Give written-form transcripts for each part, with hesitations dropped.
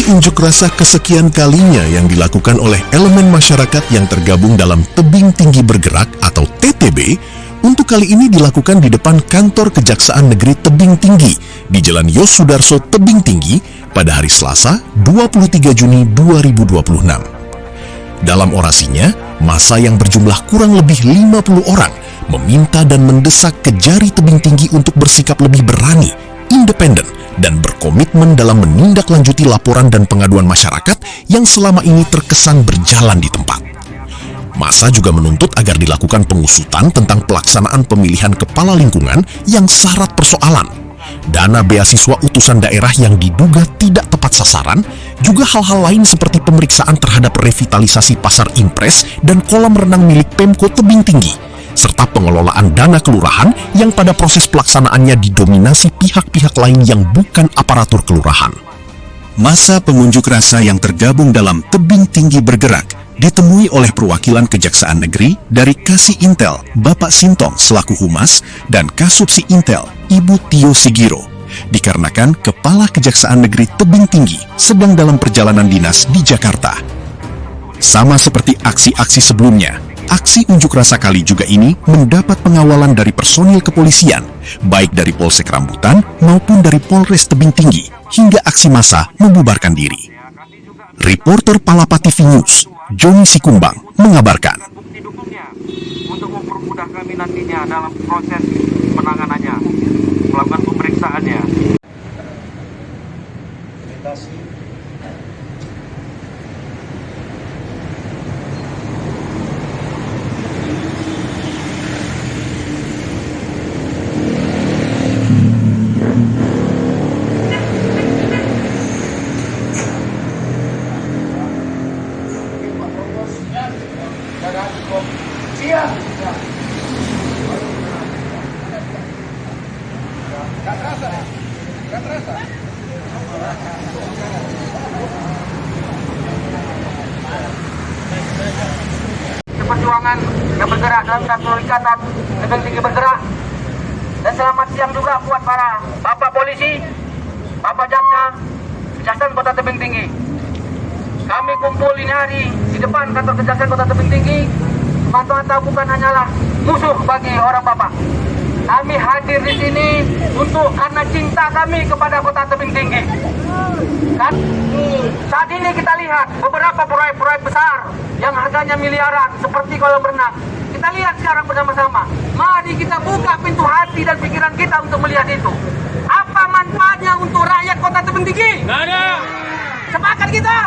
Aksi unjuk rasa kesekian kalinya yang dilakukan oleh elemen masyarakat yang tergabung dalam Tebing Tinggi Bergerak atau TTB, untuk kali ini dilakukan di depan kantor Kejaksaan Negeri Tebing Tinggi di Jalan Yosudarso Tebing Tinggi pada hari Selasa 23 Juni 2026. Dalam orasinya, massa yang berjumlah kurang lebih 50 orang meminta dan mendesak Kejari Tebing Tinggi untuk bersikap lebih berani, independen, dan berkomitmen dalam menindaklanjuti laporan dan pengaduan masyarakat yang selama ini terkesan berjalan di tempat. Massa juga menuntut agar dilakukan pengusutan tentang pelaksanaan pemilihan kepala lingkungan yang syarat persoalan, dana beasiswa utusan daerah yang diduga tidak tepat sasaran, juga hal-hal lain seperti pemeriksaan terhadap revitalisasi pasar impres dan kolam renang milik Pemko Tebing Tinggi, serta pengelolaan dana kelurahan yang pada proses pelaksanaannya didominasi pihak-pihak lain yang bukan aparatur kelurahan. Massa pengunjuk rasa yang tergabung dalam Tebing Tinggi Bergerak ditemui oleh perwakilan Kejaksaan Negeri dari Kasih Intel Bapak Sintong selaku Humas dan Kasubsi Intel Ibu Tio Sigiro, dikarenakan Kepala Kejaksaan Negeri Tebing Tinggi sedang dalam perjalanan dinas di Jakarta. Sama seperti aksi-aksi sebelumnya, aksi unjuk rasa kali juga ini mendapat pengawalan dari personil kepolisian, baik dari Polsek Rambutan maupun dari Polres Tebing Tinggi, hingga aksi massa membubarkan diri. Reporter Palapa TV News, Joni Sikumbang, mengabarkan. Untuk mempermudah kami nantinya dalam proses penanganannya, melakukan pemeriksaannya. Perjuangan yang bergerak dalam satu ikatan Tebing Tinggi Bergerak. Dan selamat siang juga buat para Bapak Polisi, Bapak Jaksa, Kejaksaan Kota Tebing Tinggi. Kami kumpul ini hari di depan kantor Kejaksaan Kota Tebing Tinggi. Teman-teman bukan hanyalah musuh bagi orang Bapak. Kami hadir di sini karena cinta kami kepada Kota Tebing Tinggi. Kan? Saat ini kita lihat beberapa proyek-proyek besar yang harganya miliaran seperti kolam renang. Kita lihat sekarang bersama-sama. Mari kita buka pintu hati dan pikiran kita untuk melihat itu. Apa manfaatnya untuk rakyat Kota Tebing Tinggi? Nggak ada. Sepakat kita?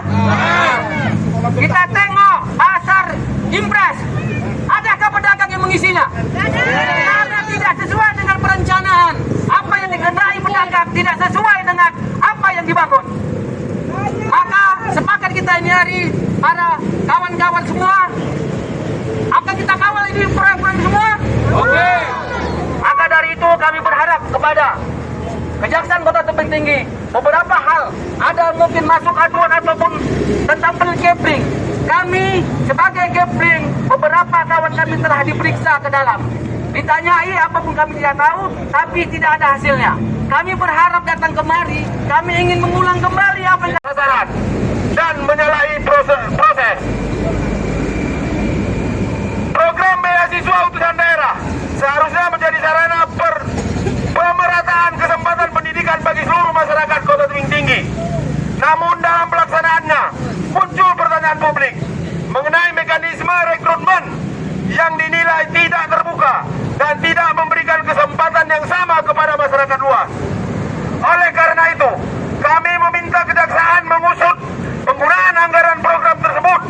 Kita tengok pasar impres. Adakah pedagang yang mengisinya? Karena tidak sesuai dengan perencanaan. Apa yang dikehendaki pedagang tidak sesuai dengan apa yang dibangun. Maka sepakat kita ini hari para kawan-kawan semua, akan kita kawal ini proyek-proyek semua. Oke. Maka dari itu kami berharap kepada Kejaksaan Kota Tebing Tinggi, beberapa hal ada mungkin masuk aduan ataupun tentang penyelenggaraan. Kami sebagai Kepling, beberapa kawan kami telah diperiksa ke dalam. Ditanyai apapun kami tidak tahu, tapi tidak ada hasilnya. Kami berharap datang kemari, kami ingin mengulang kembali apa yang sasaran dan menyalahi proses. Program beasiswa utusan daerah seharusnya menjadi sarana pemerataan kesempatan pendidikan bagi seluruh masyarakat Kota Tebing Tinggi. Namun dalam pelaksanaannya muncul pertanyaan publik mengenai mekanisme rekrutmen yang dinilai tidak terbuka dan tidak memberikan kesempatan yang sama kepada masyarakat luas. Oleh karena itu, kami meminta Kejaksaan mengusut penggunaan anggaran program tersebut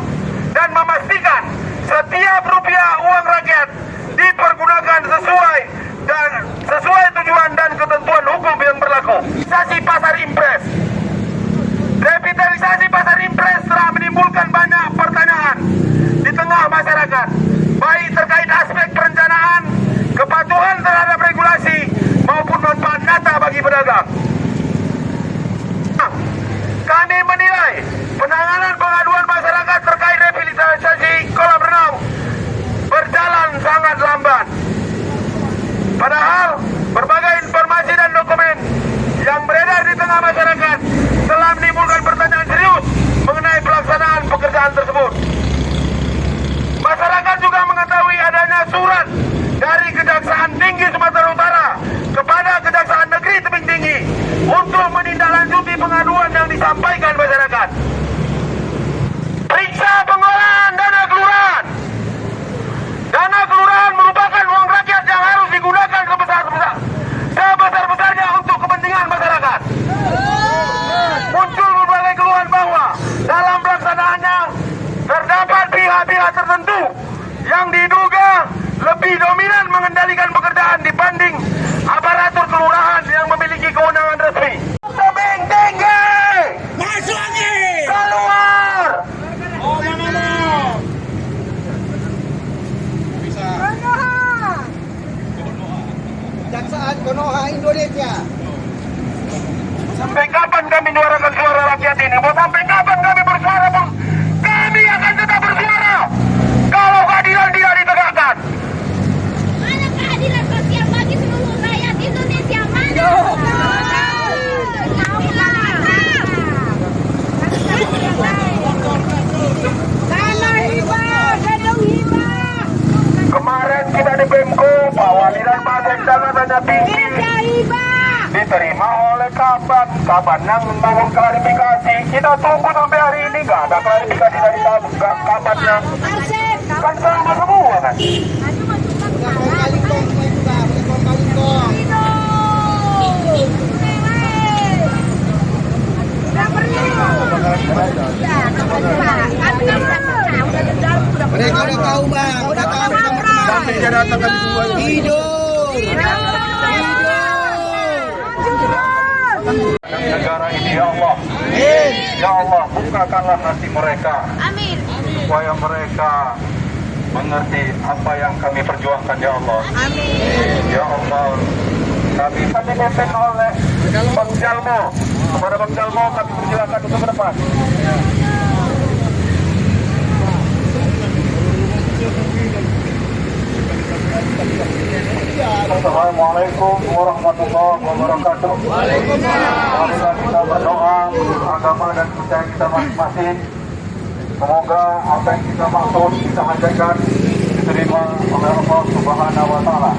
dan memastikan setiap rupiah uang rakyat dipergunakan sesuai dan Indonesia. Sampai kapan kami menyuarakan suara rakyat ini? Mau sampai kapan kami bersuara pun? Kami akan tetap bersuara. Kalau keadilan tidak ditegakkan. Mana keadilan sosial bagi seluruh rakyat Indonesia? Mana? Tanah hibah, gedung hibah. Kemarin kita di Pemko, Pak Wali dan Pak Sekda katanya tinggi. Diterima oleh Kaban. Kaban yang membangun klarifikasi. Kita tunggu sampai hari ini nggak ada klarifikasi dari Kabannya. Kan sama semua kan? Kalingkong semua juga, kalingkong. Mereka udah tahu bang, udah tahu kita mau kemana. Sampai dia datang kami semua. Tidur. Negara ini ya Allah. Ya Allah, bukakanlah hati mereka. Amin. Supaya mereka mengerti apa yang kami perjuangkan ya Allah. Amin. Ya Allah, kami dipimpin oleh Bang Jalmo. Kepada Bang Jalmo kami perjuangkan untuk ke depan. Assalamualaikum warahmatullahi wabarakatuh. Waalaikumsalam. Kita berdoa agama dan kita masing-masing. Semoga apa yang kita maksud, kita hadirkan diterima oleh Allah Subhanahu wa Ta'ala.